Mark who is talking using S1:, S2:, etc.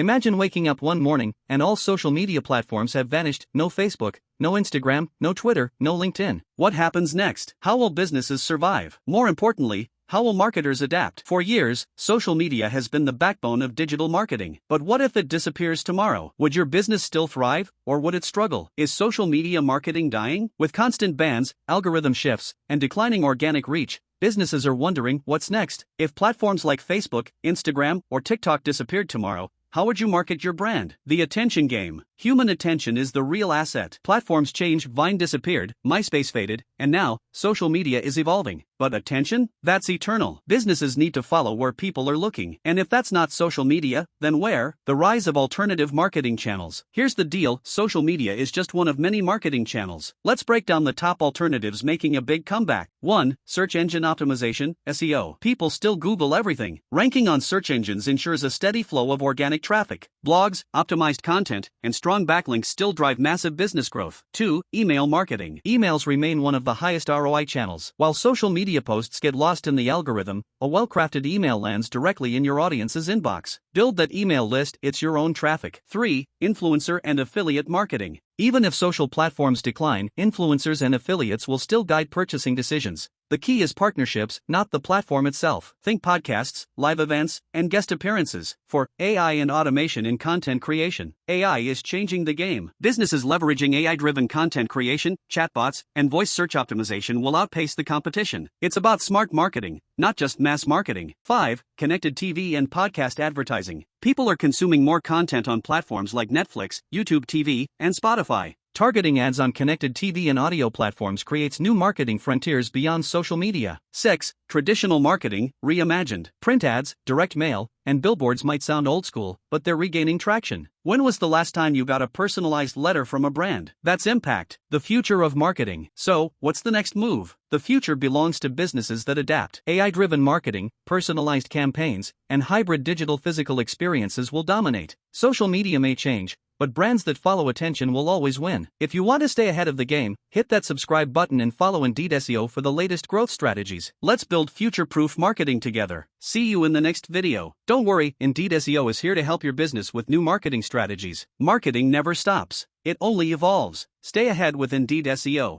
S1: Imagine waking up one morning and all social media platforms have vanished. No Facebook, no Instagram, no Twitter, no LinkedIn. What happens next? How will businesses survive? More importantly, how will marketers adapt? For years, social media has been the backbone of digital marketing. But what if it disappears tomorrow? Would your business still thrive, or would it struggle? Is social media marketing dying? With constant bans, algorithm shifts, and declining organic reach, businesses are wondering what's next. If platforms like Facebook, Instagram, or TikTok disappeared tomorrow, how would you market your brand? The attention game. Human attention is the real asset. Platforms change, Vine disappeared, MySpace faded, and now, social media is evolving. But attention? That's eternal. Businesses need to follow where people are looking. And if that's not social media, then where? The rise of alternative marketing channels. Here's the deal, social media is just one of many marketing channels. Let's break down the top alternatives making a big comeback. 1. Search engine optimization, SEO. People still Google everything. Ranking on search engines ensures a steady flow of organic traffic. Blogs, optimized content, and strong backlinks still drive massive business growth. 2. Email marketing. Emails remain one of the highest ROI channels. While social media posts get lost in the algorithm, a well-crafted email lands directly in your audience's inbox. Build that email list, it's your own traffic. 3. Influencer and affiliate marketing. Even if social platforms decline, influencers and affiliates will still guide purchasing decisions. The key is partnerships, not the platform itself. Think podcasts, live events, and guest appearances. For AI and automation in content creation, AI is changing the game. Businesses leveraging AI-driven content creation, chatbots, and voice search optimization will outpace the competition. It's about smart marketing, not just mass marketing. 5. Connected TV and podcast advertising. People are consuming more content on platforms like Netflix, YouTube TV, and Spotify. Targeting ads on connected TV and audio platforms creates new marketing frontiers beyond social media. 6. Traditional marketing, reimagined. Print ads, direct mail, and billboards might sound old school, but they're regaining traction. When was the last time you got a personalized letter from a brand? That's impact, the future of marketing. So, what's the next move? The future belongs to businesses that adapt. AI-driven marketing, personalized campaigns, and hybrid digital physical experiences will dominate. Social media may change, but brands that follow attention will always win. If you want to stay ahead of the game, hit that subscribe button and follow IndeedSEO for the latest growth strategies. Let's build future-proof marketing together. See you in the next video. Don't worry, IndeedSEO is here to help your business with new marketing strategies. Marketing never stops. It only evolves. Stay ahead with IndeedSEO.